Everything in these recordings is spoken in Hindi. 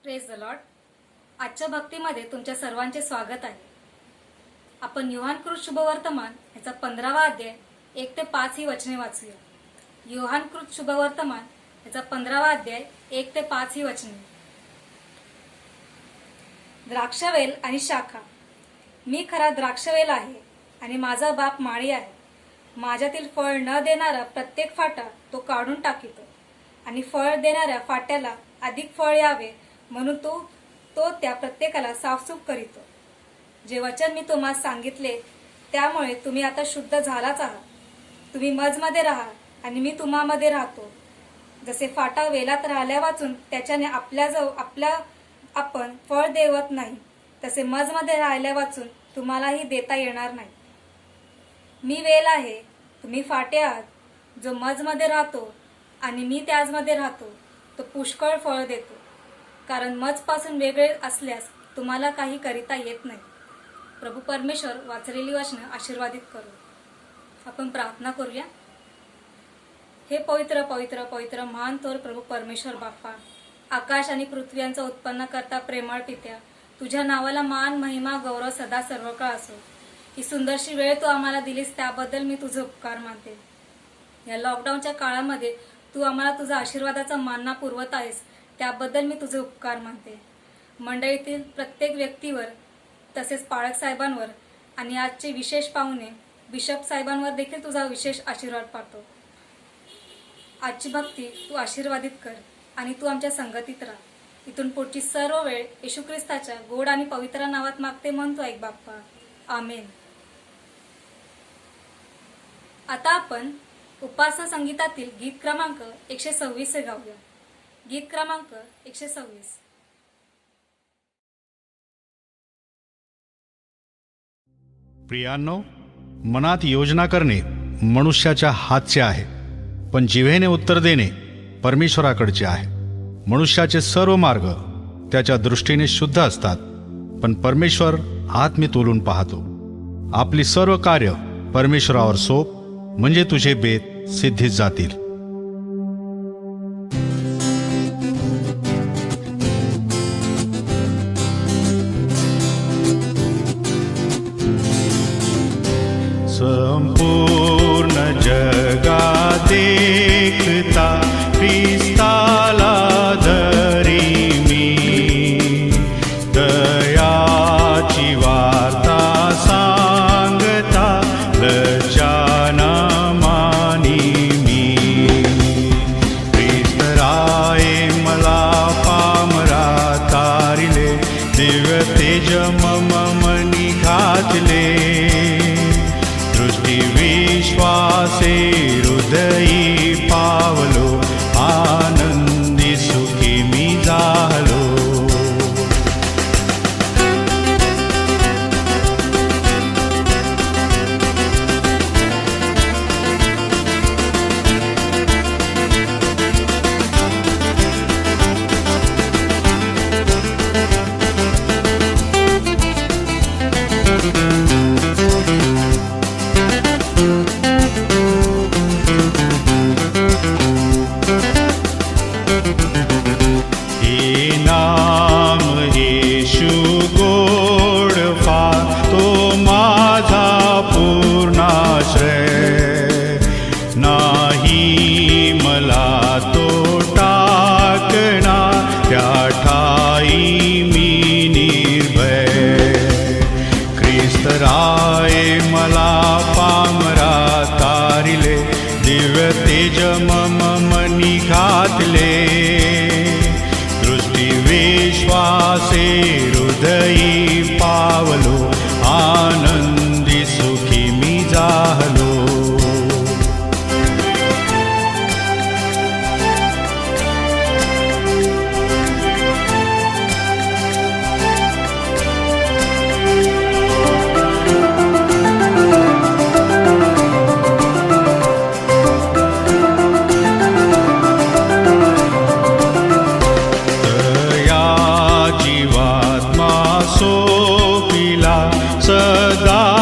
Praise the Lord. आजच्या भक्तीमध्ये तुमच्या सर्वांचे स्वागत आहे. आपण योहानकृत शुभवर्तमान याचा 15वा अध्याय 1 ते 5 ही वचने वाचूया. योहानकृत शुभवर्तमान याचा 15वा अध्याय 1 ते 5 ही वचने. द्राक्षवेल आणि शाखा. मी खरा द्राक्षवेल आहे आणि माझा बाप माळी आहे. माझ्यातील फळ न देणारा प्रत्येक फाटा तो काढून टाकितो आणि फळ देणाऱ्या फाट्याला अधिक फळ यावे म्हणून तो त्या प्रत्येकाला साफसूफ करीतो. जे वचन मी तुम्हाला सांगितले त्यामुळे तुम्ही आता शुद्ध झालाच आहात. तुम्ही मजमध्ये राहा आणि मी तुम्हामध्ये राहतो. जसे फाटा वेलात राहिल्या वाचून त्याच्याने आपण फळ देवत नाही, तसे मजमध्ये राहिल्या वाचून तुम्हालाही देता येणार नाही. मी वेल आहे, तुम्ही फाटे आहात. जो मजमध्ये राहतो आणि मी त्याचमध्ये राहतो तो पुष्कळ फळ देतो, कारण मजपासून वेगळे असल्यास तुम्हाला काही करिता येत नाही. प्रभू परमेश्वर वाचलेली वचनं आशीर्वादित करू. आपण प्रार्थना करूया. हे पवित्र पवित्र पवित्र महान थोर प्रभू परमेश्वर बाप्पा, आकाश आणि पृथ्वी यांचा उत्पन्न करता प्रेमळ पित्या, तुझ्या नावाला मान महिमा गौरव सदा सर्वकाळ असो. ही सुंदरशी वेळ तू आम्हाला दिलीस त्याबद्दल मी तुझे उपकार मानते. या लॉकडाऊनच्या काळामध्ये तू आम्हाला तुझा आशीर्वादाचा मानना पुरवत आहेस त्याबद्दल मी तुझे उपकार मानते. मंडळीतील प्रत्येक व्यक्तीवर तसेच पाळक साहेबांवर आणि आजचे विशेष पाहुणे बिशप साहेबांवर देखील तुझा विशेष आशीर्वाद पाठव. आजची भक्ती तू आशीर्वादित कर आणि तू आमच्या संगतीत राहा. इथून पुढची सर्व वेळ येशू ख्रिस्ताच्या गोड आणि पवित्र नावात मागते म्हणतो ऐक बाप्पा. आमेन. आता आपण उपासना संगीतातील गीत क्रमांक 126 हे गाऊया. गीत क्रमांक 126. प्रियांनो, मनात योजना करणे मनुष्याच्या हातचे आहे, पण जिव्हेने उत्तर देणे परमेश्वराकडचे आहे. मनुष्याचे सर्व मार्ग त्याच्या दृष्टीने शुद्ध असतात, पण परमेश्वर आत्मे तोलून पाहतो. आपली सर्व कार्य परमेश्वरावर सोप, म्हणजे तुझे बेत सिद्धीत जातील. संपूर्ण जगा देखता ख्रिस्ताला धरी मी, दयाची वार्ता सांगता लज्जाना मानी मी. ख्रिस्त राये मला पामरा तारिले, दिव्य तेज मम मनी घातले. दृष्टी विश्वासे हृदयी पावलो, आनंदी सुखी मी झालो. राये मला पामरा तारिले, दिव्य तेज मम मनी घातले. दृष्टी विश्वासे हृदयी पावलो, आनंदी सुखी मी झालो. सदा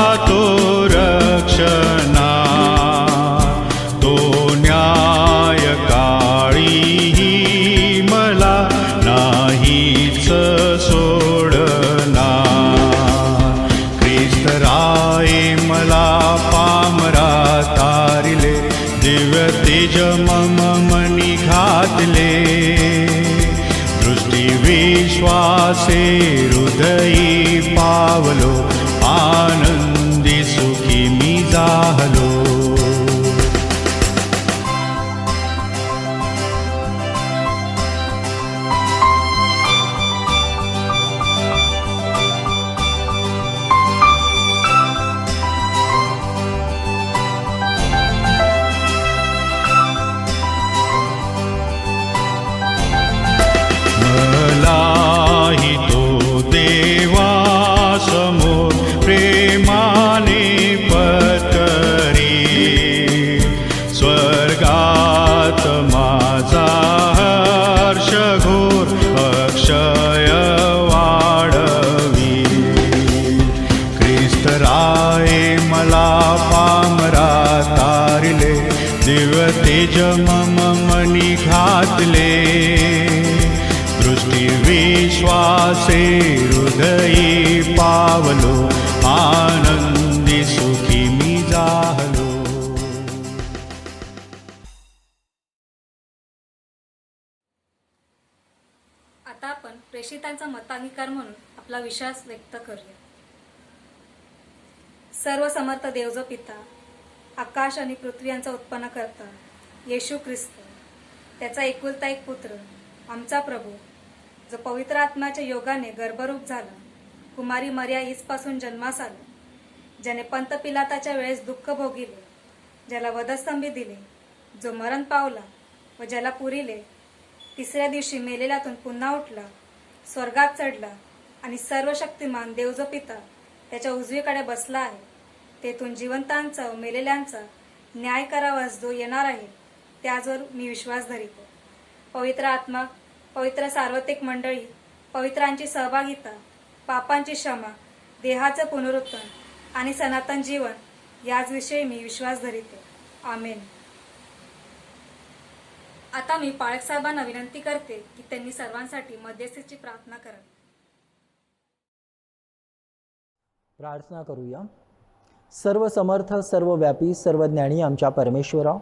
दिव्य तेज मम मनी घातले, दृष्टी विश्वासे हृदयी पावलो, आनंदी सुखी मी जाहलो. मलाही तो देवा समोर प्रेमाने पत्करी, स्वर्गात माझा हर्ष घोर अक्षय वाढवी. ख्रिस्त राये मला पामरा तारिले, दिव्य तेज मम मनी घातले, दृष्टी विश्वासे हृदयी पावलो, आनंदी सुखी मी जाहलो. आता आपण प्रेषितांचा मतांगीकार म्हणून आपला विश्वास व्यक्त करूया. सर्व समर्थ देव जो पिता, आकाश आणि पृथ्वी यांचा उत्पन्न करता, येशू ख्रिस्त त्याचा एकुलता एक पुत्र, आमचा प्रभू, जो पवित्र आत्म्याच्या योगाने गर्भरूप झाला, कुमारी मर्या ईसपासून जन्मास आला, ज्याने पंत पिलाताच्या वेळेस दुःख भोगिले, ज्याला वधस्तंभी दिले, जो मरण पावला व ज्याला पुरिले, तिसऱ्या दिवशी मेलेल्यातून पुन्हा उठला, स्वर्गात चढला आणि सर्व शक्तिमान देव जो पिता त्याच्या उजवीकडे बसला आहे, तेथून जिवंतांचा व मेलेल्यांचा न्याय करावास जो येणार आहे, त्याचवर मी विश्वास धरितो. पवित्र आत्मा, पवित्र सार्वत्रिक मंडळी, पवित्रांची सहभागिता, पापांची क्षमा, देहाचं पुनरुत्थान आणि सनातन जीवन याचविषयी मी विश्वास धरितो. आमेन. आता मी पाळक साहेबांना विनंती करते की त्यांनी सर्वांसाठी मध्यस्थीची प्रार्थना करावी. प्रार्थना करूया. सर्व समर्थ, सर्व व्यापी, सर्व ज्ञानी आमच्या परमेश्वरा,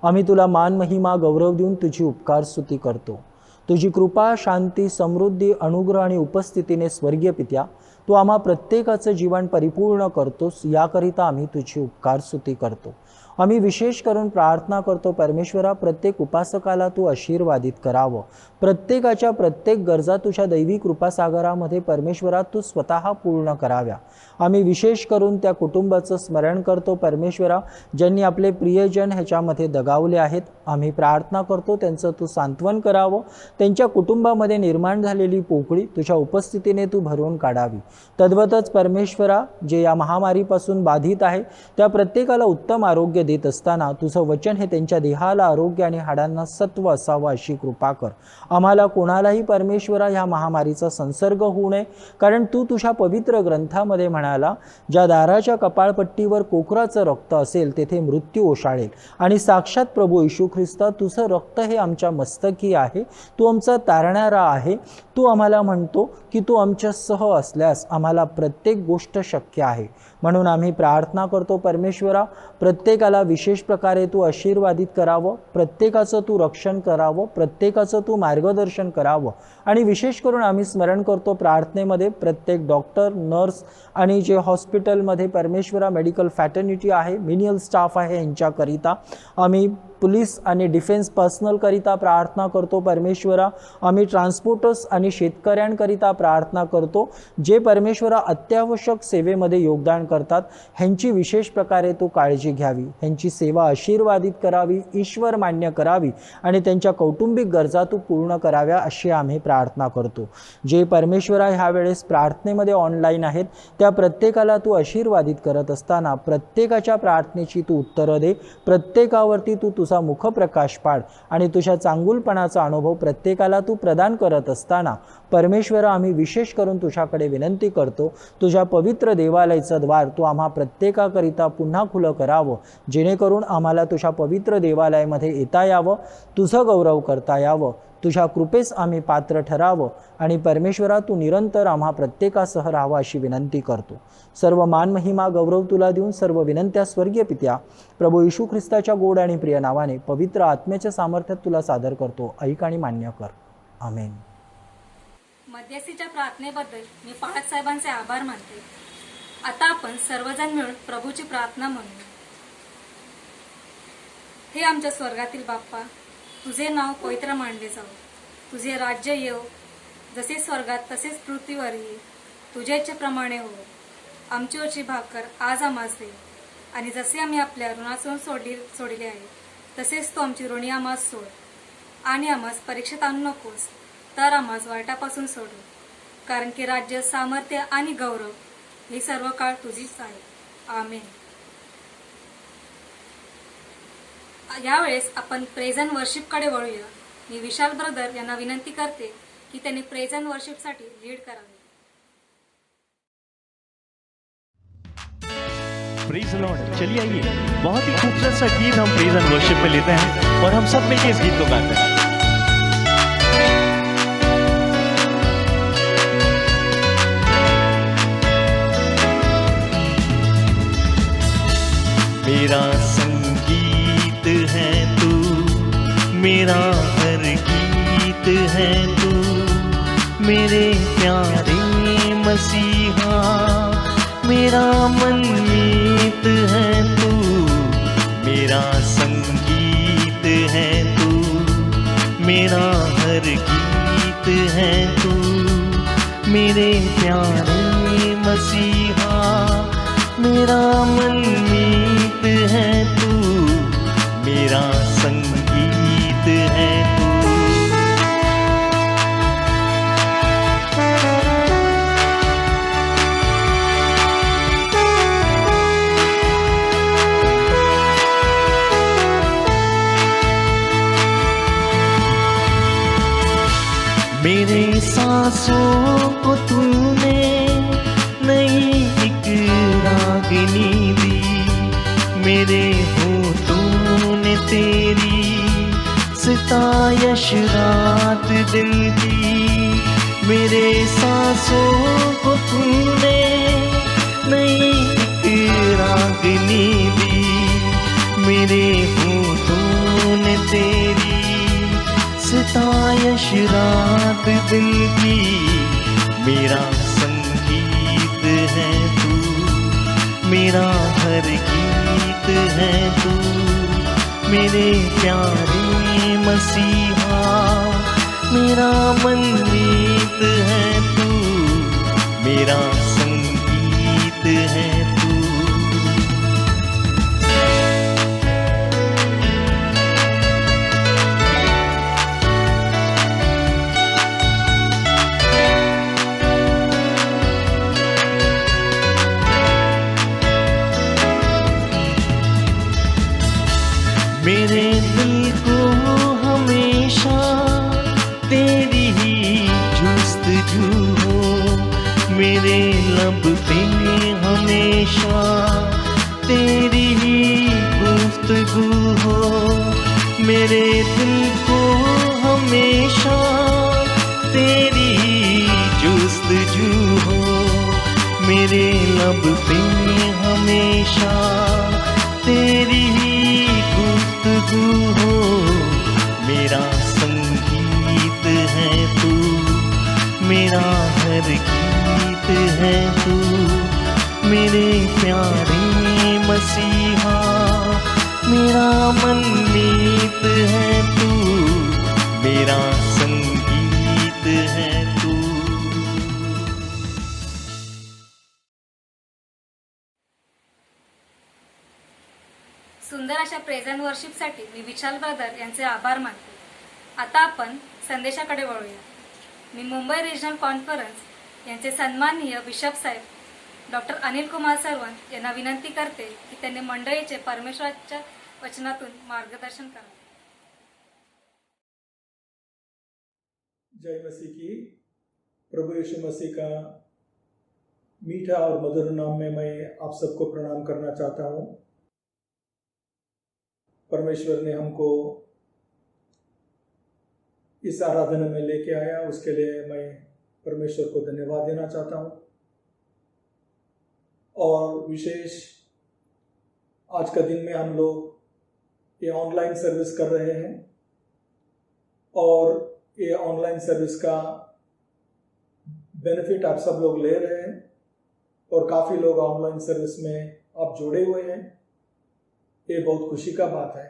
आम्ही तुला मान, महिमा, गौरव देऊन तुझी उपकार स्तुती करतो. तुझी कृपा, शांती, समृद्धी, अनुग्रह आणि उपस्थितीने स्वर्गीय पित्या तू आम्हा प्रत्येकाचं जीवन परिपूर्ण करतोस, याकरिता आम्ही तुझी उपकार स्तुती करतो. आम्ही विशेष करून प्रार्थना करतो परमेश्वरा, प्रत्येक उपासकाला तू आशीर्वादित करावं. प्रत्येकाच्या प्रत्येक गरजा तुझ्या दैवी कृपासागरामध्ये परमेश्वरा तू स्वतः पूर्ण कराव्या. आम्ही विशेष करून त्या कुटुंबाचं स्मरण करतो परमेश्वरा, ज्यांनी आपले प्रियजन ह्याच्यामध्ये दगावले आहेत. आम्ही प्रार्थना करतो त्यांचं तू सांत्वन करावं. त्यांच्या कुटुंबामध्ये निर्माण झालेली पोकळी तुझ्या उपस्थितीने तू भरून काढावी. तद्वतच परमेश्वरा, जे या महामारीपासून बाधित आहे त्या प्रत्येकाला उत्तम आरोग्य देत असताना तुझं वचन हे त्यांच्या देहाला आरोग्य आणि हाडांना सत्व असावं अशी कृपा कर. आम्हाला कोणालाही परमेश्वरा ह्या महामारीचा संसर्ग होऊ नये, कारण तू तुझ्या पवित्र ग्रंथामध्ये म्हणाला, ज्या दाराच्या कपाळपट्टीवर कोकराचं रक्त असेल तेथे मृत्यू ओशाळेल. आणि साक्षात प्रभू येशू ख्रिस्ता, तुझं रक्त हे आमच्या मस्तकी आहे, तू आमचा तारणारा आहे. तू आम्हाला म्हणतो की तू आमच्यासह असल्यास आम्हाला प्रत्येक गोष्ट शक्य आहे. म्हणून आम्ही प्रार्थना करतो परमेश्वरा, प्रत्येकाला विशेष प्रकारे तू आशीर्वादित करावं, प्रत्येकाचं तू रक्षण करावं, प्रत्येकाचं तू मार्गदर्शन करावं. आणि विशेष करून आम्ही स्मरण करतो प्रार्थनेमध्ये प्रत्येक डॉक्टर, नर्स आणि जे हॉस्पिटलमध्ये परमेश्वरा मेडिकल फॅटर्निटी आहे, मिनियल स्टाफ आहे, यांच्याकरिता आम्ही पोलीस आणि डिफेन्स पर्सनलकरिता प्रार्थना करतो परमेश्वरा. आम्ही ट्रान्सपोर्टर्स आणि शेतकऱ्यांकरिता प्रार्थना करतो, जे परमेश्वरा अत्यावश्यक सेवेमध्ये योगदान करतात. ह्यांची विशेष प्रकारे तू काळजी घ्यावी, ह्यांची सेवा आशीर्वादित करावी, ईश्वर मान्य करावी आणि त्यांच्या कौटुंबिक गरजा तू पूर्ण कराव्या अशी आम्ही प्रार्थना करतो. जे परमेश्वरा ह्या वेळेस प्रार्थनेमध्ये ऑनलाईन आहेत त्या प्रत्येकाला तू आशीर्वादित करत असताना प्रत्येकाच्या प्रार्थनेची तू उत्तरं दे. प्रत्येकावरती तू तुझा मुखप्रकाश पाड आणि तुझ्या चांगुलपणाचा अनुभव प्रत्येकाला तू प्रदान करत असताना परमेश्वरा, आम्ही विशेष करून तुझ्याकडे विनंती करतो, तुझ्या पवित्र देवालयाचं द्वार तू आम्हा प्रत्येकाकरिता पुन्हा खुलं करावं, जेणेकरून आम्हाला तुझ्या पवित्र देवालयामध्ये येता यावं, तुझं गौरव करता यावं, तुझ्या कृपेस आम्ही पात्र ठरावं आणि परमेश्वरा तू निरंतर आम्हा प्रत्येकासह राहावं अशी विनंती करतो. सर्व मान महिमा गौरव तुला देऊन सर्व विनंत्या स्वर्गीय पित्या प्रभू येशू ख्रिस्ताच्या गोड आणि प्रिय नावाने पवित्र आत्म्याच्या सामर्थ्यात तुला सादर करतो. ऐक आणि मान्य कर. आमेन. मध्यस्थीच्या प्रार्थनेबद्दल मी पहाट साहेबांचे आभार मानते. आता आपण सर्वजण मिळून प्रभूची प्रार्थना म्हणू. हे आमच्या स्वर्गातील बाप्पा, तुझे नाव पवित्र मानले जाऊ. तुझे राज्य येऊ, जसे स्वर्गात तसेच पृथ्वीवरही. तुझ्या इच्छेप्रमाणे हो. आमचीवरची भाकर आज आम्हास दे, आणि जसे आम्ही आपल्या ऋणासून सोडले आहे तसेच तू आमची ऋणी आम्हास सोड. आणि आम्हास परीक्षेत आणू नकोस, तर आम्हास वाईटापासून सोडू. कारण की राज्य, सामर्थ्य आणि गौरव ही सर्व काळ तुझीच आहे. आमेन. यावेळेस आपण प्रेझ अँड वर्शिपकडे वळूया. मी विशाल ब्रदर यांना विनंती करते की त्यांनी प्रेझ अँड वर्शिपसाठी लीड करावे. Praise Lord. चलिए आइए, बहुत ही खूबसूरत सा गीत हम प्रेज एंड वर्शिप में लेते हैं और हम सब मिलकर इस गीत को गाते हैं. मेरा संगीत है तू, मेरा हर गीत है तू, मेरे प्यारे मसीहा, मेरा मनमीत है तू. मेरा संगीत है तू, मेरा हर गीत है तू, मेरे प्यारे मसीहा, मेरा मनमीत है तू, मेरा संगीत है तू. मेरे सांसों को तूने नई एक रागिनी दी, मेरे होठों ने तेरी सितायश रात दिन की. मेरे सांसों को तूने नई एक रागिनी दी, मेरे होठों ने तेरी सितायश रात दिन की. मेरा संगीत है तू, मेरा हर गीत है तू, मेरे प्यारे मसीहा, मेरा मनमीत है तू, मेरा संगीत है तू. मेरे दिल को हमेशा तेरी ही जुस्तजू हो, मेरे लब पे हमेशा तेरी ही गुफ्तगू हो. मेरे दिल को हमेशा तेरी ही जुस्तजू हो, मेरे लब पे हमेशा तेरी ही गुफ्तगू हो. मेरा संगीत है तू, मेरा हर गीत है तू, मेरे प्यारे मसीहा, मेरा मनमीत है तू, मेरा संगीत है तू. सुंदर अशा प्रेझ अँड वर्शिपसाठी मी विशाल ब्रदर यांचे आभार मानते. आता आपण संदेशाकडे वळूया. मी मुंबई रिजनल कॉन्फरन्स यांचे सन्माननीय बिशप साहेब डॉक्टर अनिल कुमार सरवंत यांना विनंती करते की त्यांनी मंडळीचे परमेश्वराच्या वचनातून मार्गदर्शन करावे. जय मसीह की. प्रभु यीशु मसीह का मीठा और मधुर नाम में मैं आप सबको प्रणाम करना चाहता हूँ. परमेश्वर ने हमको इस आराधना में लेके आया, उसके लिए मैं परमेश्वर को धन्यवाद देना चाहता हूँ। और विशेष आज का दिन में हम लोग ये ऑनलाइन सर्विस कर रहे हैं और ये ऑनलाइन सर्विस का बेनिफिट आप सब लोग ले रहे हैं और काफ़ी लोग ऑनलाइन सर्विस में आप जुड़े हुए हैं। ये बहुत खुशी का बात है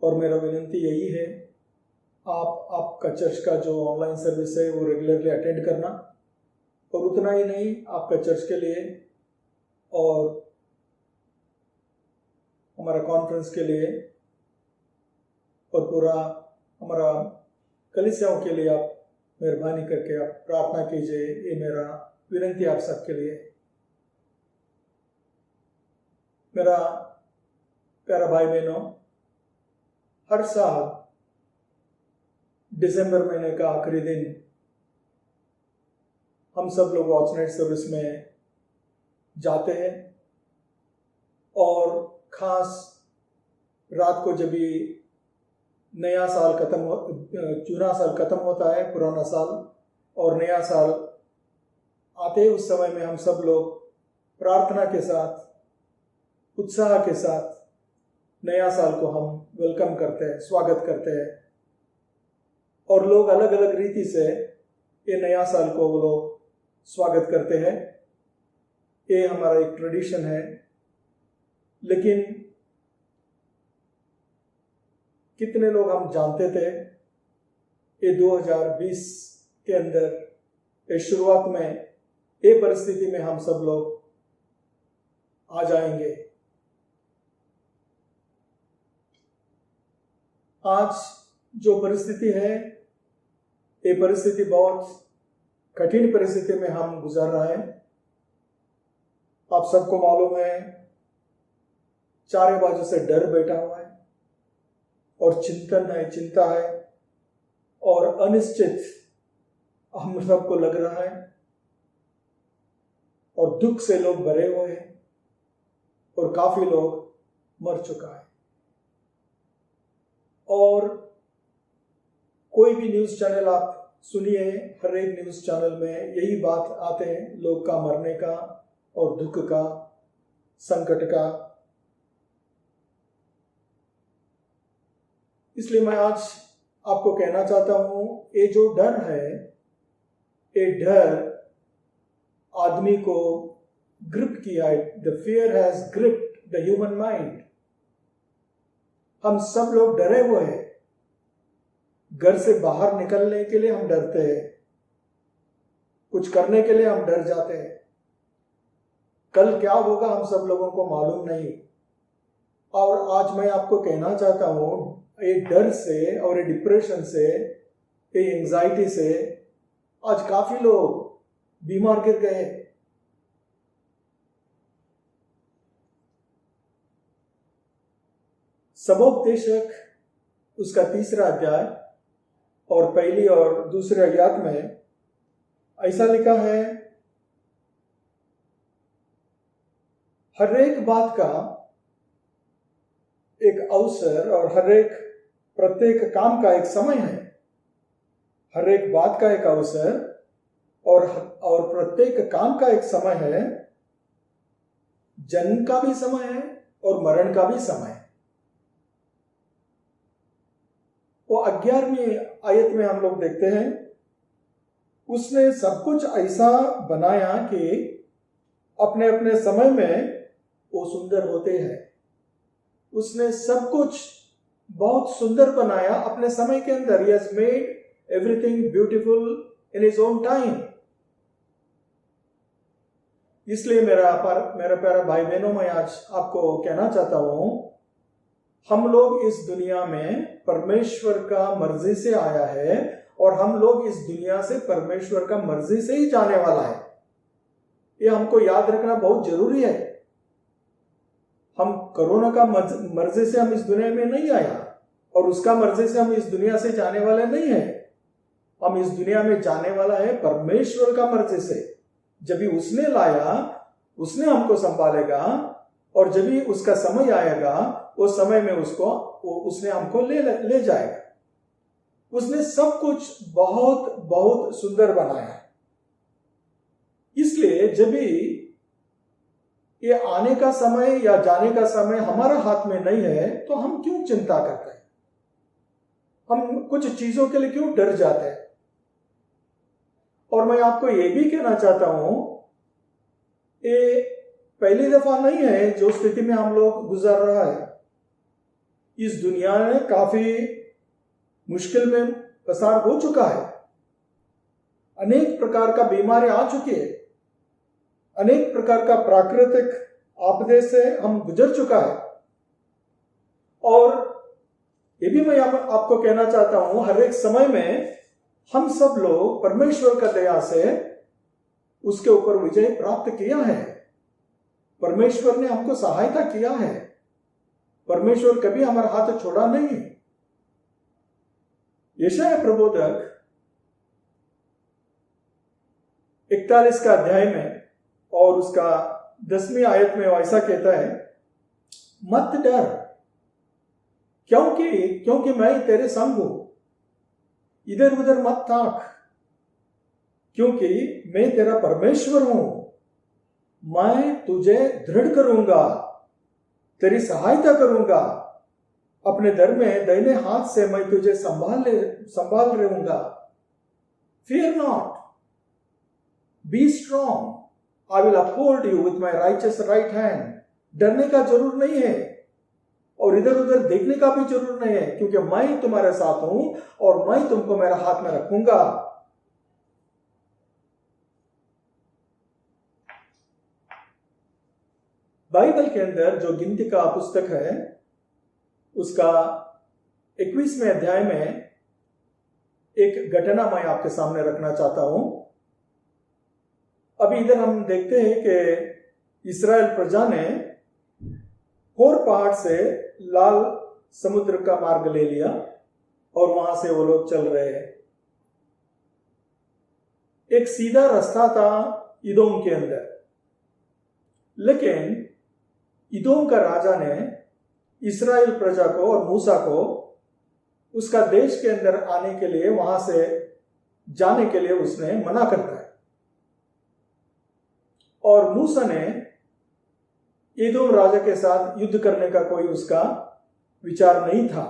और मेरा विनती यही है, आपका चर्च का जो ऑनलाइन सर्विस है वो रेगुलरली अटेंड करना, और उतना ही नहीं, आपका चर्च के लिए और हमारा कॉन्फ्रेंस के लिए और पूरा हमारा कलीसियाओं के लिए आप मेहरबानी करके आप प्रार्थना कीजिए। ये मेरा विनती आप सबके लिए। मेरा प्यारा भाई बहनों, हर साल दिसंबर महीने का आखिरी दिन हम सब लोग वॉच नाइट सर्विस में जाते हैं और खास रात को जब भी नया साल चुना साल खत्म होता है, पुराना साल और नया साल आते हैं, उस समय में हम सब लोग प्रार्थना के साथ, उत्साह के साथ नया साल को हम वेलकम करते हैं, स्वागत करते हैं। और लोग अलग अलग रीति से ये नया साल को वो लोग स्वागत करते हैं। ये हमारा एक ट्रेडिशन है। लेकिन कितने लोग हम जानते थे ये 2020 के अंदर, ये शुरुआत में, ये परिस्थिति में हम सब लोग आ जाएंगे। आज जो परिस्थिति है, ये परिस्थिति बहुत कठिन परिस्थिति में हम गुजर रहे हैं। आप सबको मालूम है, चारों बाजू से डर बैठा हुआ है और चिंता है और अनिश्चित हम सबको लग रहा है और दुख से लोग भरे हुए हैं और काफी लोग मर चुका है। और कोई भी न्यूज़ चैनल आप सुनिए, हर एक न्यूज़ चैनल में यही बात आते हैं, लोग का मरने का और दुख का, संकट का। इसलिए मैं आज आपको कहना चाहता हूं, ये जो डर है, ये डर आदमी को ग्रिप किया है। The fear has gripped the human mind. हम सब लोग डरे हुए हैं। घर से बाहर निकलने के लिए हम डरते हैं, कुछ करने के लिए हम डर जाते हैं। कल क्या होगा हम सब लोगों को मालूम नहीं। और आज मैं आपको कहना चाहता हूं, ये डर से और ये डिप्रेशन से, ये एंजाइटी से आज काफी लोग बीमार गिर गए। सबोपदेशक उसका 3 अध्याय और पहली और दूसरे आयत में ऐसा लिखा है, हर एक बात का एक अवसर और प्रत्येक काम का एक समय है। हर एक बात का एक अवसर और प्रत्येक काम का एक समय है। जन्म का भी समय है और मरण का भी समय है। वो 11वीं आयत में हम लोग देखते हैं, उसने सब कुछ ऐसा बनाया कि अपने अपने समय में वो सुंदर होते हैं। उसने सब कुछ बहुत सुंदर बनाया अपने समय के अंदर। He has made everything beautiful in his own time। इसलिए मेरा प्यारा भाई बहनों, मैं आज आपको कहना चाहता हूं, हम लोग इस दुनिया में परमेश्वर का मर्जी से आया है और हम लोग इस दुनिया से परमेश्वर का मर्जी से ही जाने वाला है। ये हमको याद रखना बहुत जरूरी है। हम कोरोना का मर्जी से हम इस दुनिया में नहीं आया और उसका मर्जी से हम इस दुनिया से जाने वाले नहीं है। हम इस दुनिया में जाने वाला है परमेश्वर का मर्जी से। जब भी उसने लाया, उसने हमको संभालेगा और जब भी उसका समय आएगा, उस समय में उसने हमको ले जाएगा। उसने सब कुछ बहुत बहुत सुंदर बनाया है। इसलिए जब भी ये आने का समय या जाने का समय हमारा हाथ में नहीं है तो हम क्यों चिंता करते हैं, हम कुछ चीजों के लिए क्यों डर जाते हैं। और मैं आपको ये भी कहना चाहता हूं, ये पहली दफा नहीं है जो स्थिति में हम लोग गुजर रहा है। इस दुनिया में काफी मुश्किल में पसार हो चुका है, अनेक प्रकार का बीमारी आ चुकी है, अनेक प्रकार का प्राकृतिक आपदे से हम गुजर चुका है। और ये भी मैं आपको कहना चाहता हूं, हर एक समय में हम सब लोग परमेश्वर का दया से उसके ऊपर विजय प्राप्त किया है। परमेश्वर ने हमको सहायता किया है, परमेश्वर कभी हमारा हाथ छोड़ा नहीं। यशायाह प्रबोधक 41 का अध्याय में और उसका 10वीं आयत में ऐसा कहता है, मत डर क्योंकि मैं तेरे संग हूं, इधर उधर मत ताक क्योंकि मैं तेरा परमेश्वर हूं, मैं तुझे दृढ़ करूंगा, तेरी सहायता करूंगा, अपने दर में दाहिने हाथ से मैं तुझे संभाल रहूंगा। Fear not, be strong, I will uphold you with my righteous right hand। डरने का जरूर नहीं है और इधर उधर देखने का भी जरूर नहीं है, क्योंकि मैं तुम्हारे साथ हूं और मैं तुमको मेरा हाथ में रखूंगा। बाइबल के अंदर जो गिनती का पुस्तक है उसका 21वें अध्याय में एक घटना मैं आपके सामने रखना चाहता हूं। अभी इधर हम देखते हैं कि इस्राएल प्रजा ने होर पहाड़ से लाल समुद्र का मार्ग ले लिया और वहां से वो लोग चल रहे हैं। एक सीधा रास्ता था इदोम के अंदर, लेकिन इदोम का राजा ने इस्राएल प्रजा को और मूसा को उसका देश के अंदर आने के लिए, वहां से जाने के लिए उसने मना करता है। और मूसा ने इदोम राजा के साथ युद्ध करने का कोई उसका विचार नहीं था।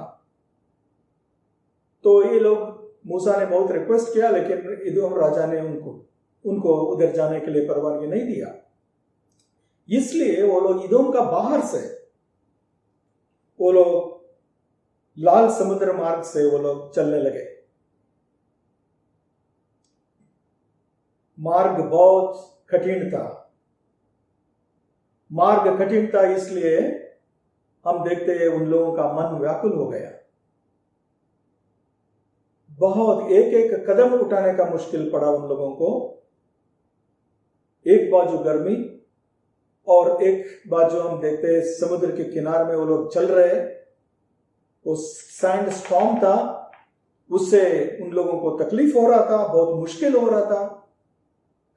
तो ये लोग, मूसा ने बहुत रिक्वेस्ट किया, लेकिन इदोम राजा ने उनको उधर जाने के लिए परवानगी नहीं दिया। इसलिए वो लोग इदोम का बाहर से वो लोग लाल समुद्र मार्ग से वो लोग चलने लगे। मार्ग बहुत कठिन था। मार्ग कठिन था इसलिए हम देखते हैं उन लोगों का मन व्याकुल हो गया। बहुत एक एक कदम उठाने का मुश्किल पड़ा उन लोगों को। एक बाजू गर्मी और एक बाजू हम देखते हैं समुद्र के किनारे में वो लोग चल रहे। वो सैंड स्टॉर्म था, उससे उन लोगों को तकलीफ हो रहा था, बहुत मुश्किल हो रहा था।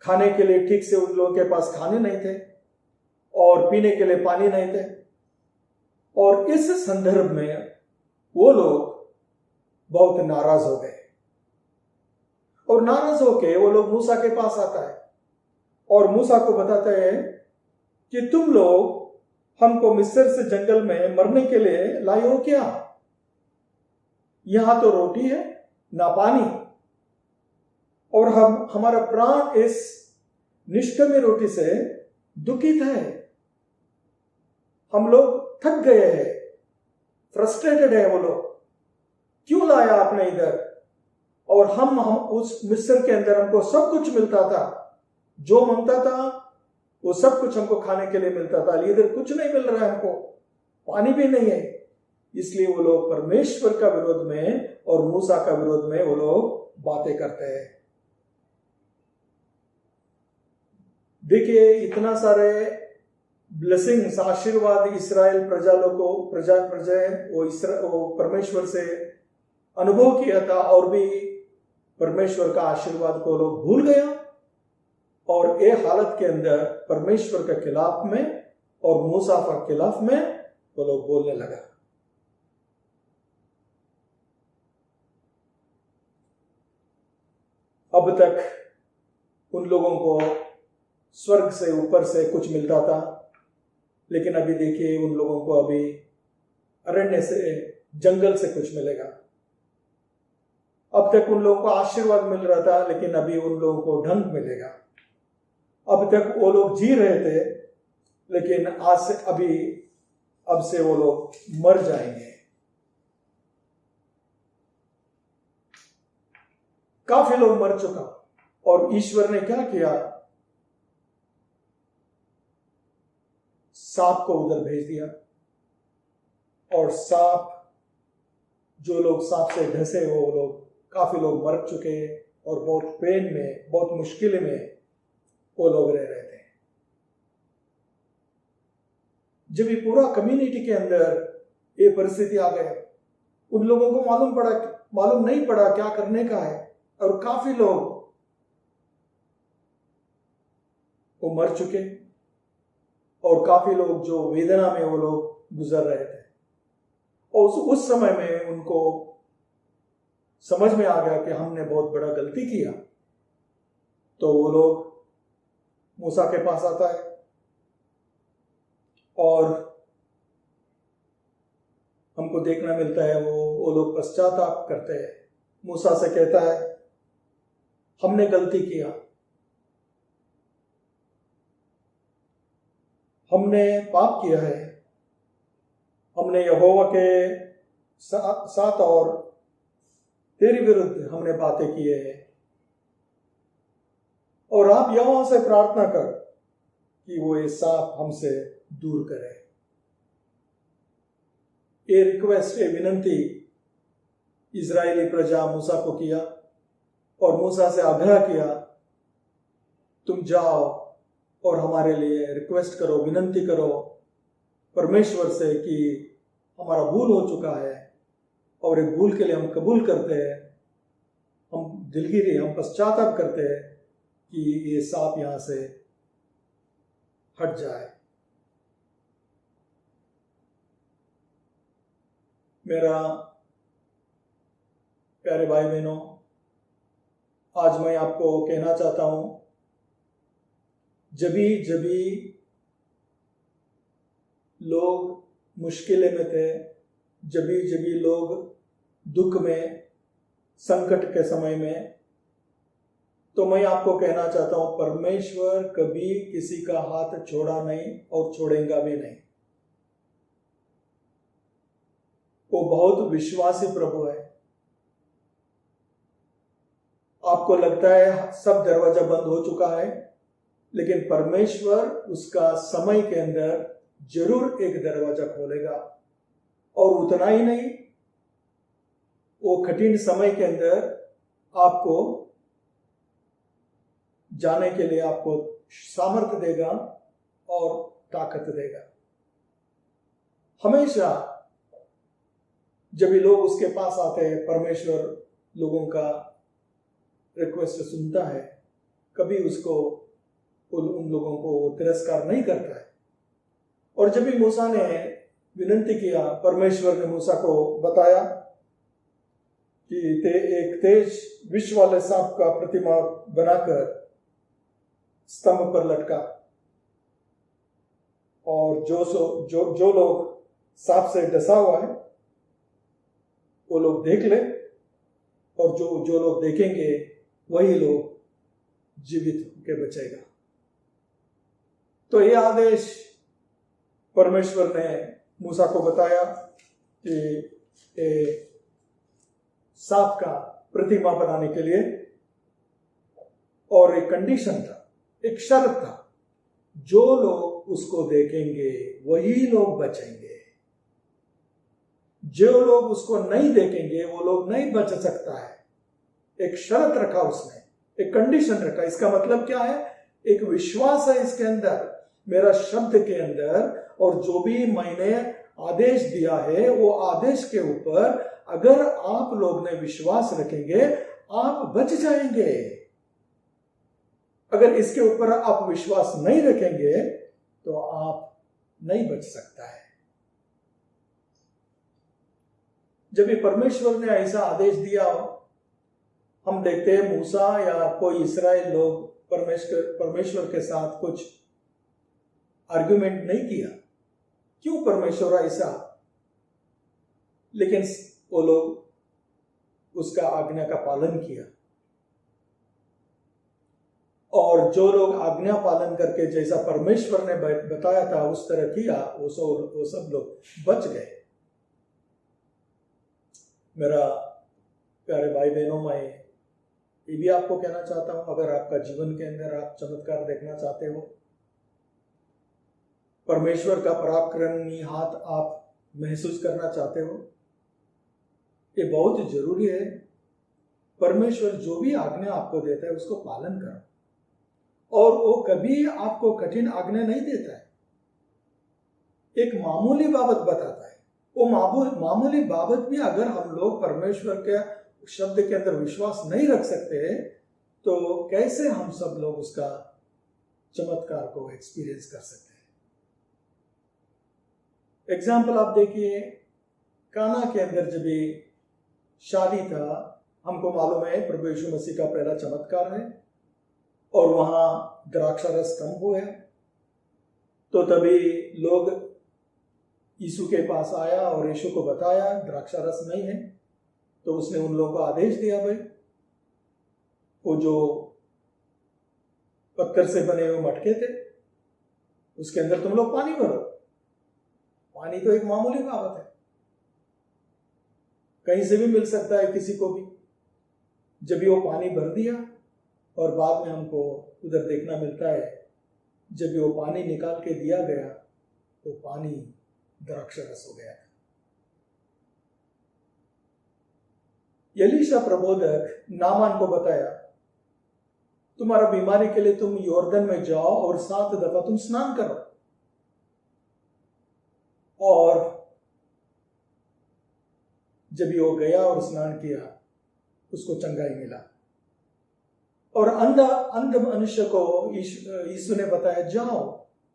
खाने के लिए ठीक से उन लोगों के पास खाने नहीं थे और पीने के लिए पानी नहीं थे। और इस संदर्भ में वो लोग बहुत नाराज हो गए और नाराज होके वो लोग मूसा के पास आता है और मूसा को बताते हैं कि तुम लोग हमको मिस्र से जंगल में मरने के लिए लाए हो क्या? यहां तो रोटी है ना पानी, और हमारा प्राण इस निष्ठमी रोटी से दुखित है। हम लोग थक गए हैं, फ्रस्ट्रेटेड है। वो लोग क्यों लाया आपने इधर? और हम उस मिस्र के अंदर हमको सब कुछ मिलता था, जो मांगता था वो सब कुछ हमको खाने के लिए मिलता था। इधर कुछ नहीं मिल रहा है, हमको पानी भी नहीं है। इसलिए वो लोग परमेश्वर का विरोध में और मूसा का विरोध में वो लोग बातें करते हैं। देखिए, इतना सारे ब्लेसिंग्स, आशीर्वाद इस्राएल प्रजा वो परमेश्वर से अनुभव किया था, और भी परमेश्वर का आशीर्वाद को लोग भूल गया और ये हालत के अंदर परमेश्वर के खिलाफ में और मूसा के खिलाफ में वो लोग बोलने लगा। अब तक उन लोगों को स्वर्ग से ऊपर से कुछ मिलता था, लेकिन अभी देखिए उन लोगों को अभी अरण्य से, जंगल से कुछ मिलेगा। अब तक उन लोगों को आशीर्वाद मिल रहा था, लेकिन अभी उन लोगों को दंड मिलेगा। अब तक वो लोग जी रहे थे, लेकिन अब से वो लोग मर जाएंगे। काफी लोग मर चुका, और ईश्वर ने क्या किया, सांप को उधर भेज दिया। और सांप, जो लोग सांप से ढसे वो लोग, काफी लोग मर चुके और बहुत पेन में, बहुत मुश्किल में वो लोग रह रहे थे। जब ये पूरा कम्युनिटी के अंदर ये परिस्थिति आ गया, उन लोगों को मालूम नहीं पड़ा क्या करने का है, और काफी लोग वो मर चुके, और काफी लोग जो वेदना में वो लोग गुजर रहे थे। और उस समय में उनको समझ में आ गया कि हमने बहुत बड़ा गलती किया। तो वो लोग मूसा के पास आता है और हमको देखना मिलता है वो लोग पश्चाताप करते हैं। मूसा से कहता है, हमने गलती किया, हमने पाप किया है, हमने यहोवा के साथ और तेरे विरुद्ध हमने बातें की है, और आप यहोवा से प्रार्थना कर कि वो ये सांप हमसे दूर करे। ये रिक्वेस्ट, ये विनंती इजरायली प्रजा मूसा को किया, और मूसा से आग्रह किया, तुम जाओ और हमारे लिए रिक्वेस्ट करो, विनंती करो परमेश्वर से कि हमारा भूल हो चुका है, और एक भूल के लिए हम कबूल करते हैं, हम दिलगिरी, हम पश्चाताप करते हैं कि ये सांप यहां से हट जाए। मेरा प्यारे भाई बहनों, आज मैं आपको कहना चाहता हूं, जभी लोग मुश्किलें में थे, जभी लोग दुख में, संकट के समय में, तो मैं आपको कहना चाहता हूं, परमेश्वर कभी किसी का हाथ छोड़ा नहीं और छोड़ेगा भी नहीं। वो बहुत विश्वासी प्रभु है। आपको लगता है सब दरवाजा बंद हो चुका है, लेकिन परमेश्वर उसका समय के अंदर जरूर एक दरवाजा खोलेगा। और उतना ही नहीं, वो कठिन समय के अंदर आपको जाने के लिए आपको सामर्थ्य देगा और ताकत देगा। हमेशा जब भी लोग उसके पास आते हैं, परमेश्वर लोगों का रिक्वेस्ट सुनता है, कभी उसको उन लोगों को तिरस्कार नहीं करता है। और जब भी मूसा ने विनंती किया, परमेश्वर ने मूसा को बताया कि एक तेज विष वाले सांप का प्रतिमा बनाकर स्तंभ पर लटका, और जो लोग सांप से डसा हुआ है वो लोग देख ले, और जो लोग देखेंगे वही लोग जीवित होकर बचेगा। तो ये आदेश परमेश्वर ने मूसा को बताया कि सांप का प्रतिमा बनाने के लिए, और एक कंडीशन था, एक शर्त था, जो लोग उसको देखेंगे वही लोग बचेंगे, जो लोग उसको नहीं देखेंगे वो लोग नहीं बच सकता है। एक शर्त रखा उसने, एक कंडीशन रखा। इसका मतलब क्या है? एक विश्वास है इसके अंदर, मेरा शब्द के अंदर, और जो भी मैंने आदेश दिया है वो आदेश के ऊपर अगर आप लोग ने विश्वास रखेंगे आप बच जाएंगे। अगर इसके ऊपर आप विश्वास नहीं रखेंगे तो आप नहीं बच सकता है। जब भी परमेश्वर ने ऐसा आदेश दिया, हम देखते हैं मूसा या कोई इस्राएल लोग परमेश्वर के साथ कुछ आर्गुमेंट नहीं किया, क्यों परमेश्वर ऐसा, लेकिन वो लोग उसका आज्ञा का पालन किया। और जो लोग आज्ञा पालन करके जैसा परमेश्वर ने बताया था उस तरह किया, वो सब लोग बच गए। मेरा प्यारे भाई बहनों, मैं ये भी आपको कहना चाहता हूं, अगर आपका जीवन के अंदर आप चमत्कार देखना चाहते हो, परमेश्वर का पराक्रमी हाथ आप महसूस करना चाहते हो, ये बहुत जरूरी है। परमेश्वर जो भी आज्ञा आपको देता है उसको पालन करो, और वो कभी आपको कठिन आज्ञा नहीं देता है, एक मामूली बाबत बताता है। वो मामूली बाबत भी अगर हम लोग परमेश्वर के शब्द के अंदर विश्वास नहीं रख सकते, तो कैसे हम सब लोग उसका चमत्कार को एक्सपीरियंस कर सकते हैं। एग्जाम्पल आप देखिए, काना के अंदर जब भी शादी था, हमको मालूम है प्रभु यीशु मसीह का पहला चमत्कार है, और वहां द्राक्षारस कम हुआ, तो तभी लोग यीशु के पास आया और यीशु को बताया द्राक्षारस नहीं है। तो उसने उन लोगों को आदेश दिया, भाई वो जो पत्थर से बने हुए मटके थे उसके अंदर तुम लोग पानी भरो। पानी तो एक मामूली बात है, कहीं से भी मिल सकता है किसी को भी। जब भी वो पानी भर दिया, और बाद में हमको उधर देखना मिलता है जब भी वो पानी निकाल के दिया गया तो पानी द्राक्षारस हो गया था। एलीशा प्रबोधक नामान को बताया, तुम्हारा बीमारी के लिए तुम यॉर्दन में जाओ और 7 दफा तुम स्नान करो, और जब वो गया और स्नान किया उसको चंगाई मिला। और अंध मनुष्य को यीशु ने बताया, जाओ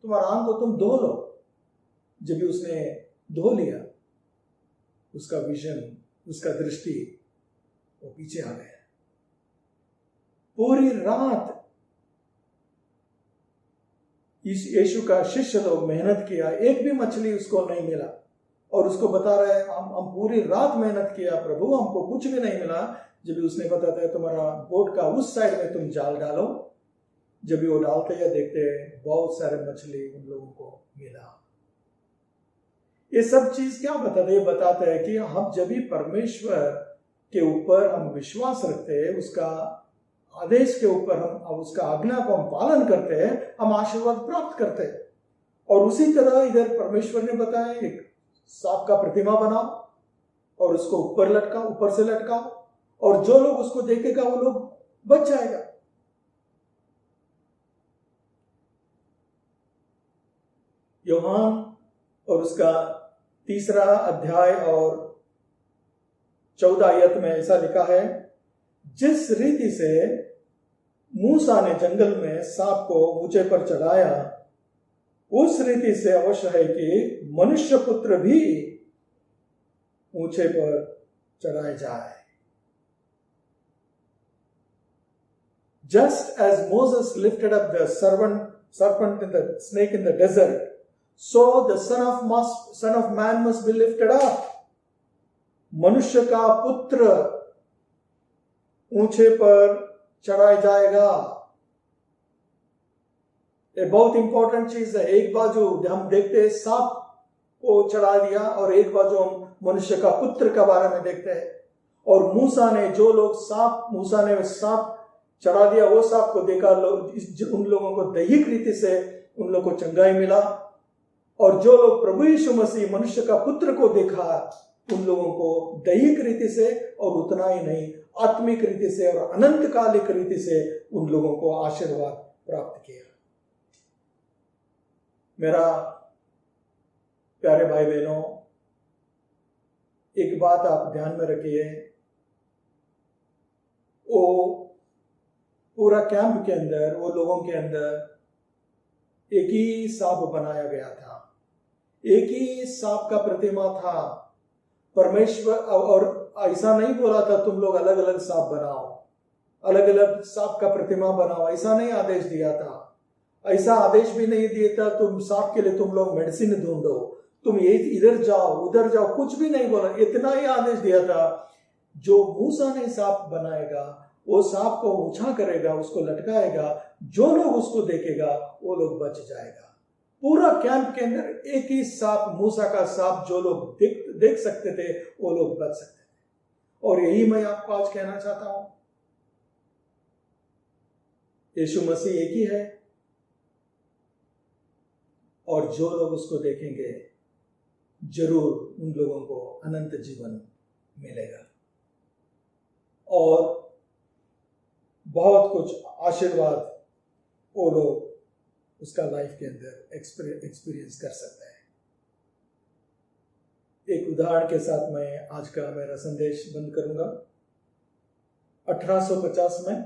तुम्हारा आंख को तुम धो लो। जब भी उसने धो लिया, उसका विजन, उसका दृष्टि वो पीछे आ गया। पूरी रात यीशु का शिष्य लोग मेहनत किया, एक भी मछली उसको नहीं मिला, और उसको बता रहे हैं हम पूरी रात मेहनत किया प्रभु, हमको कुछ भी नहीं मिला। जब भी उसने बताया तुम्हारा बोट का उस साइड में तुम जाल डालो, जब भी वो डालते या देखते बहुत सारे मछली उन लोगों को मिला। ये सब चीज क्या बताते, ये बताते हैं कि हम जब भी परमेश्वर के ऊपर हम विश्वास रखते हैं, उसका आदेश के ऊपर हम उसका आज्ञा को हम पालन करते हैं, हम आशीर्वाद प्राप्त करते हैं। और उसी तरह इधर परमेश्वर ने बताया, एक सांप का प्रतिमा बनाओ और उसको ऊपर से लटकाओ, और जो लोग उसको देखेगा वो लोग बच जाएगा। यूहन्ना और उसका 3 अध्याय और 14 आयत में ऐसा लिखा है, जिस रीति से मूसा ने जंगल में सांप को ऊंचे पर चढ़ाया, उस रीति से अवश्य है कि मनुष्य पुत्र भी ऊंचे पर चढ़ाए जाए। Just as Moses lifted up the serpent in the snake in the desert, so the son of man must be lifted up. मनुष्य का पुत्र ऊंचे पर चढ़ाया जाएगा। ये बहुत इंपॉर्टेंट चीज है। एक बाजू हम देखते हैं सांप को चढ़ा दिया, और एक बाजू हम मनुष्य का पुत्र के बारे में देखते हैं। और मूसा ने सांप चढ़ा दिया, वो सांप को देखा, उन लोगों को दैहिक रीति से उन लोगों को चंगाई मिला। और जो लोग प्रभु यीशु मसीह मनुष्य का पुत्र को देखा, उन लोगों को दैहिक रीति से, और उतना ही नहीं आत्मिक रीति से और अनंतकालिक रीति से उन लोगों को आशीर्वाद प्राप्त किया। मेरा प्यारे भाई बहनों, एक बात आप ध्यान में रखिए, वो पूरा कैंप के अंदर, वो लोगों के अंदर एक ही सांप बनाया गया था, एक ही सांप का प्रतिमा था। परमेश्वर और ऐसा नहीं बोला था तुम लोग अलग अलग सांप बनाओ, अलग अलग सांप का प्रतिमा बनाओ, ऐसा नहीं आदेश दिया था। ऐसा आदेश भी नहीं दिया था तुम सांप के लिए तुम लोग मेडिसिन ढूंढो, तुम ये इधर जाओ उधर जाओ, कुछ भी नहीं बोला। इतना ही आदेश दिया था, जो मूसा ने सांप बनाएगा वो सांप को ऊंचा करेगा, उसको लटकाएगा, जो लोग उसको देखेगा वो लोग बच जाएगा। पूरा कैंप के अंदर एक ही सांप, मूसा का सांप, जो लोग देख सकते थे वो लोग बच सकते थे। और यही मैं आपको आज कहना चाहता हूं, यीशु मसीह एक ही है और जो लोग उसको देखेंगे जरूर उन लोगों को अनंत जीवन मिलेगा और बहुत कुछ आशीर्वाद वो लोग उसका लाइफ के अंदर एक्सपीरियंस कर सकता है। एक उदाहरण के साथ मैं आज का मेरा संदेश बंद करूंगा। 1850 में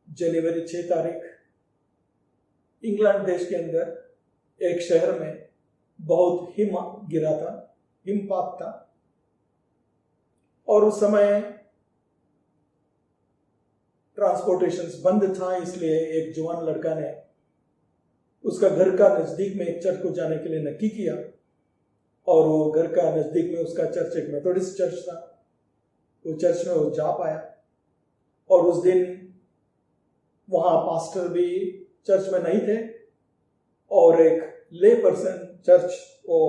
जनवरी 6 तारीख इंग्लैंड देश के अंदर एक शहर में बहुत हिम गिरा था, हिमपात था। और उस समय ट्रांसपोर्टेशन बंद था, इसलिए एक जवान लड़का ने उसका घर का नजदीक में एक चर्च को जाने के लिए नक्की किया और वो घर का नजदीक में उसका चर्च एक मेथोडिस्ट चर्च था। वो चर्च में वो जा पाया और उस दिन वहां पास्टर भी चर्च में नहीं थे और एक ले पर्सन चर्च वो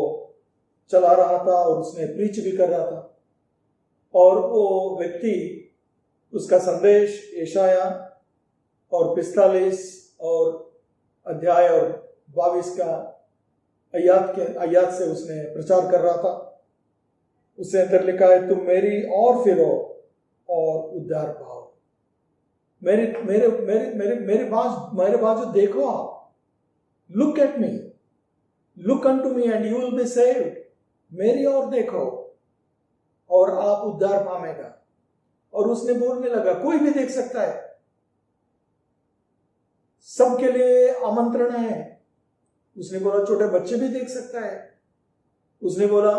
चला रहा था और उसने प्रीच भी कर रहा था। और वो व्यक्ति उसका संदेश यशाया और 45 और अध्याय और 22 का आयत से उसने प्रचार कर रहा था। उससे अंदर लिखा है, तुम मेरी और फिरो और उद्धार पाओ। मेरे बाजू देखो आप, look at me, look unto me and you will be saved. मेरी ओर देखो और आप उद्धार पाएगा। और उसने बोलने लगा, कोई भी देख सकता है, सबके लिए आमंत्रण है। उसने बोला छोटे बच्चे भी देख सकता है, उसने बोला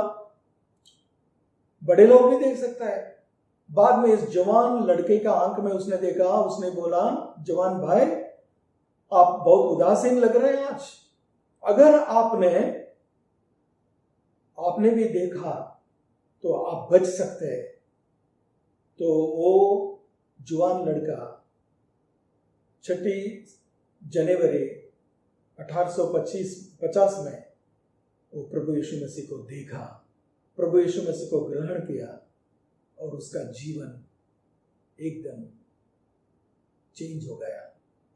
बड़े लोग भी देख सकता है। बाद में इस जवान लड़के का आंख में उसने देखा, उसने बोला, जवान भाई आप बहुत उदासीन लग रहे हैं आज, अगर आपने भी देखा तो आप बच सकते हैं। तो वो जवान लड़का 6 जनवरी 1850 में वो प्रभु यीशु मसीह को देखा, प्रभु यीशु मसीह को ग्रहण किया और उसका जीवन एकदम चेंज हो गया।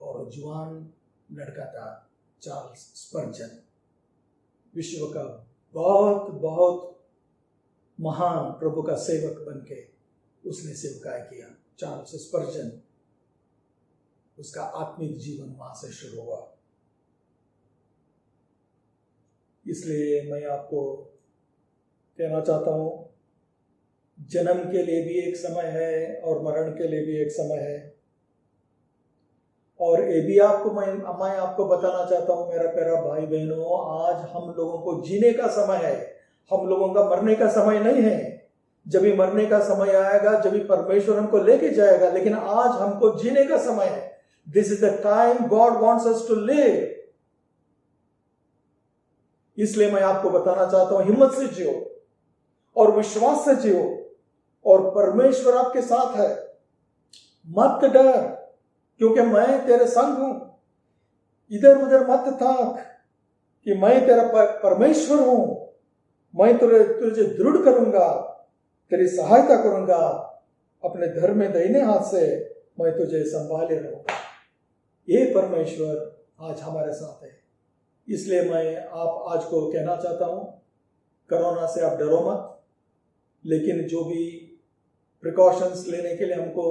और जवान लड़का था चार्ल्स स्पर्जन, विश्व का बहुत बहुत महान प्रभु का सेवक बनके उसने सेवकाई किया। चार्ल्स स्पर्जन, उसका आत्मिक जीवन वहां से शुरू हुआ। इसलिए मैं आपको कहना चाहता हूं, जन्म के लिए भी एक समय है और मरण के लिए भी एक समय है। और ये भी मैं आपको बताना चाहता हूं मेरा प्यारा भाई बहनों, आज हम लोगों को जीने का समय है, हम लोगों का मरने का समय नहीं है। जब भी मरने का समय आएगा, जब भी परमेश्वर हमको लेके जाएगा, लेकिन आज हमको जीने का समय है। This is the time God wants us to live. इसलिए मैं आपको बताना चाहता हूं, हिम्मत से जियो और विश्वास से जियो और परमेश्वर आपके साथ है। मत डर, क्योंकि मैं तेरे संग हूं। इधर उधर मत ताक कि मैं तेरा परमेश्वर हूं, मैं तुझे दृढ़ करूंगा, तेरी सहायता करूंगा, अपने धर्म में दाहिने हाथ से मैं तुझे संभाले रहूंगा। ये परमेश्वर आज हमारे साथ है। इसलिए मैं आप आज को कहना चाहता हूं, कोरोना से आप डरो मत, लेकिन जो भी प्रिकॉशंस लेने के लिए हमको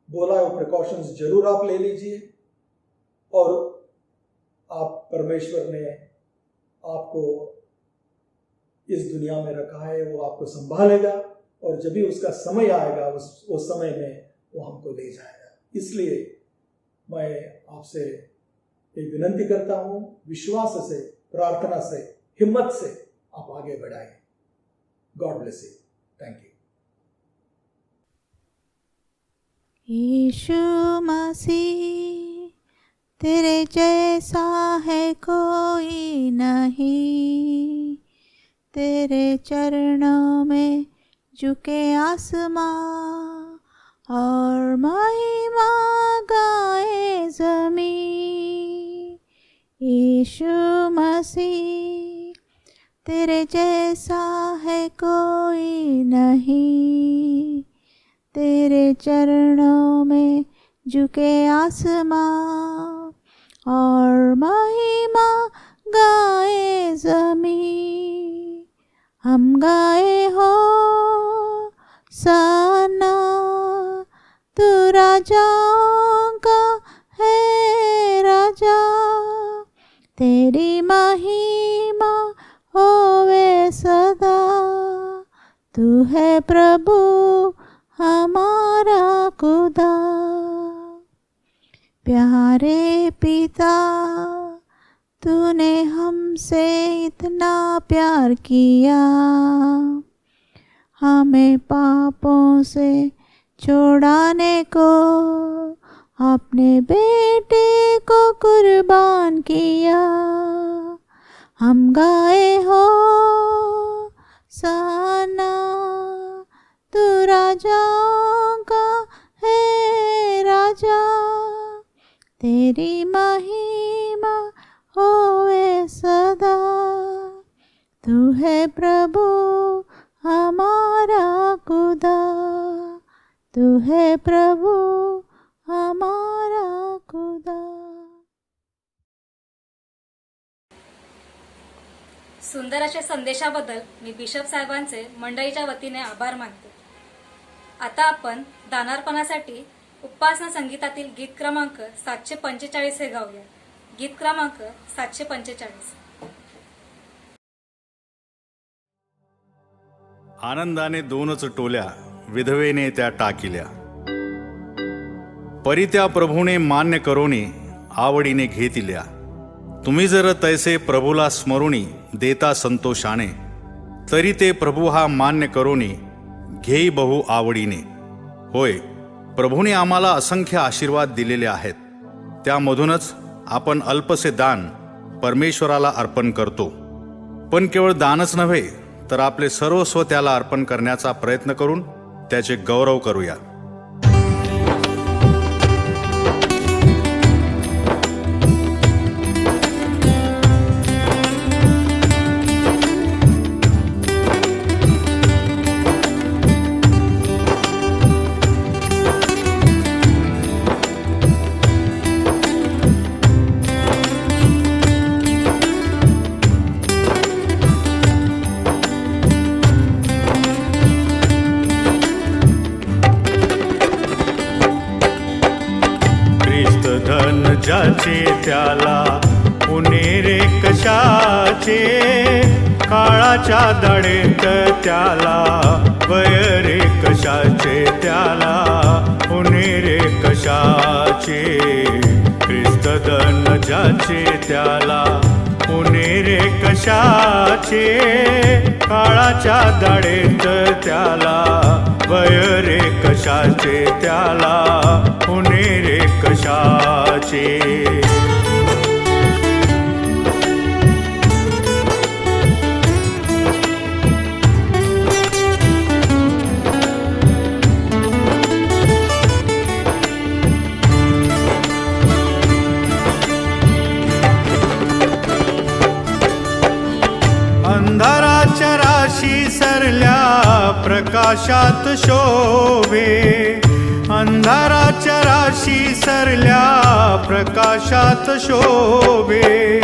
बोला है वो प्रिकॉशंस जरूर आप ले लीजिए। और आप परमेश्वर ने आपको इस दुनिया में रखा है, वो आपको संभालेगा और जब भी उसका समय आएगा उस समय में वो हमको ले जाएगा। इसलिए मैं आपसे एक विनती करता हूं, विश्वास से, प्रार्थना से, हिम्मत से आप आगे बढ़ाएं। God bless you. Thank you. Yeshu Masih तेरे जैसा है कोई नहीं, तेरे चरणों में झुके आसमां और महिमा गाए ज़मीं। यीशु मसीह तेरे जैसा है कोई नहीं, तेरे चरणों में झुके आसमां और महिमा गाए ज़मीं। हम गाए हो सना, तू राजाओं का है राजा, तेरी महिमा होवे सदा। तू है प्रभु हमारा खुदा। प्यारे पिता, तूने हमसे इतना प्यार किया, हमें पापों से छुड़ाने को अपने बेटे को कुर्बान किया। हम गाए हो सना, तू राजाओं का है राजा, तेरी महिमा होवे सदा। तू है प्रभु हमारा खुदा, तू है प्रभु हमारा खुदा। सुंदर अशा संदेशाबद्दल मी बिशप साहेबांचे मंडळीच्या वतीने आभार मानते. आता आपण दानार्पणासाठी उपासना संगीतातील गीत क्रमांक 745 हे गाऊया. गीत क्रमांक 745. आनंदाने दोनच टोल्या विधवेने त्या टाकिल्या, परी त्या प्रभूने मान्य करोनी आवडीने घेतिल्या. तुम्ही जर तैसे प्रभूला स्मरुणी देता संतोषाने, तरी ते प्रभू हा मान्य करोनी घेई बहु आवडीने. होय, प्रभूने आम्हाला असंख्य आशीर्वाद दिलेले आहेत, त्यामधूनच आपण अल्पसे दान परमेश्वराला अर्पण करतो. पण केवळ दानच नव्हे तर आपले सर्वस्व त्याला अर्पण करण्याचा प्रयत्न करून त्याचे गौरव करूया. ज्याचे त्याला उन्हेरे कशाचे, काळाच्या दाढेत त्याला वयरे कशाचे, त्याला उन्हेरे कशाचे. ख्रिस्तधन ज्याचे त्याला उन्हेरे कशाचे, काळाच्या दाढेत त्याला वयरे कशाचे, त्याला उन्हेरे कशाचे. अंधाराच्या राशी सरल्या प्रकाशात शोभे, अंधाराच्या राशी सरल्या प्रकाशात शोभे.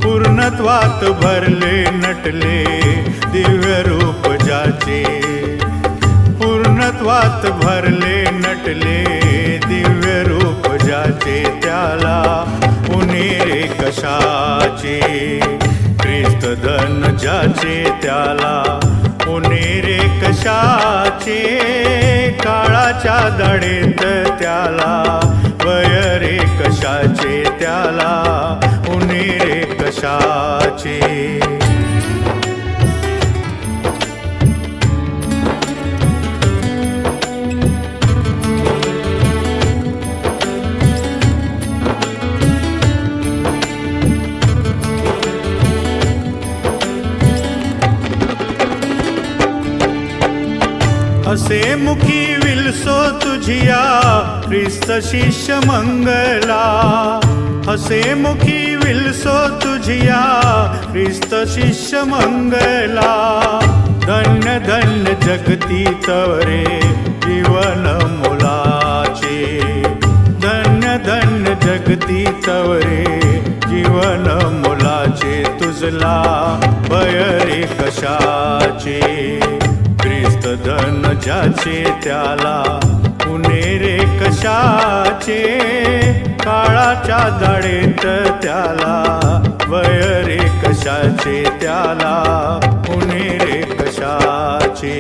पूर्णत्वात भरले नटले दिव्य रूप ज्याचे, पूर्णत्वात भरले नटले दिव्य रूप ज्याचे, त्याला उन्हेरे कशाचे. ख्रिस्तधन ज्याचे त्याला उन्हेरे कशाचे, काळाच्या दाढेत त्याला वयरे कशाचे, त्याला उन्हेरे कशाचे. असे मुखी विलसो तुझिया ख्रिस्त शिष्य मंगला हसे मुखी विलसो तुझिया ख्रिस्त शिष्य मंगला धन्य धन्य जगती तवरे जीवन मोलाचे धन्य धन्य जगती तवरे जीवन मोलाचे तुझला भय रे कशाचे ख्रिस्त धन ज्याचे त्याला पुणे रे कशाचे काळाच्या दाढेत त्याला भय रे कशाचे त्याला पुणे रे कशाचे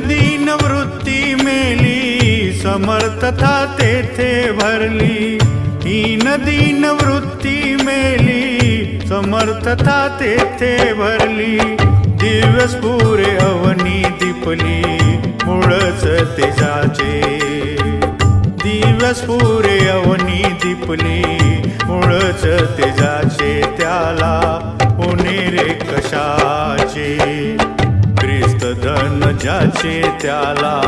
दीन वृत्ती मेली समर्थता तेथे भरली हीन दीन वृत्ती मेली समर्थता तेथे भरली दिवस पुरे अवनी दिपली मुळच तेजाचे दिवस पुरे अवनी दिपली मुळच तेजाचे त्याला पुणे रे कशाचे ख्रिस्त धन ज्याचे त्याला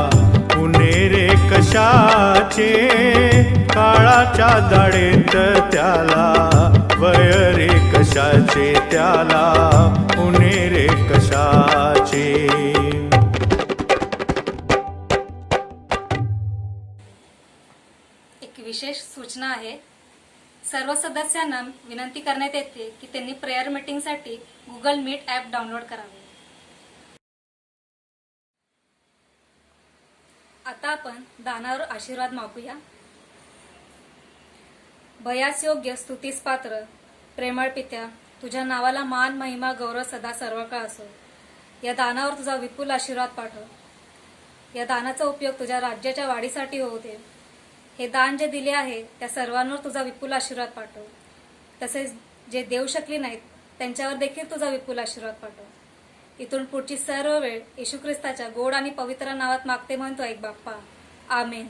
पुणे रे कशाचे काळाच्या दाढेत त्याला भय रे कशाचे त्याला पुणे रे कशाचे एक विशेष सूचना आहे. सर्व सदस्यांना विनंती करण्यात येते की त्यांनी प्रेयर मीटिंगसाठी गुगल मीट ॲप डाउनलोड करावे. आता आपण दानावर आशीर्वाद मागूया. भयास योग्य स्तुतीस पात्र प्रेमळ पित्या, तुझ्या नावाला मान महिमा गौरव सदा सर्व काळ असो. या दानावर तुझा विपुल आशीर्वाद पाठव. या दानाचा उपयोग तुझ्या राज्याच्या वाढीसाठी होऊ दे. हे दान जे दिले आहे त्या सर्वांवर तुझा विपुल आशीर्वाद पाठव. तसेच जे देऊ शकले नाहीत त्यांच्यावर देखील तुझा विपुल आशीर्वाद पाठव. इथून पुढची सर्व वेळ येशू ख्रिस्ताच्या गोड आणि पवित्र नावात मागते म्हणतो ऐक बाप्पा. आमेन.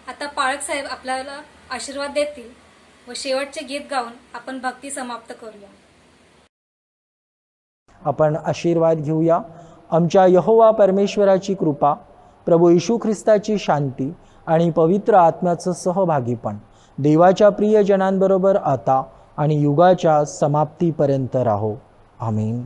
आता पाळक साहेब आपल्याला आशीर्वाद देतील व शेवटचे गीत गाऊन आपण भक्ती समाप्त करूया. आपण आशीर्वाद घेऊया. आमच्या यहोवा परमेश्वराची कृपा, प्रभू येशू ख्रिस्ताची शांती आणि पवित्र आत्म्याचं सहभागीपण देवाच्या प्रियजनांबरोबर आता आणि युगाच्या समाप्तीपर्यंत राहो. आमीन.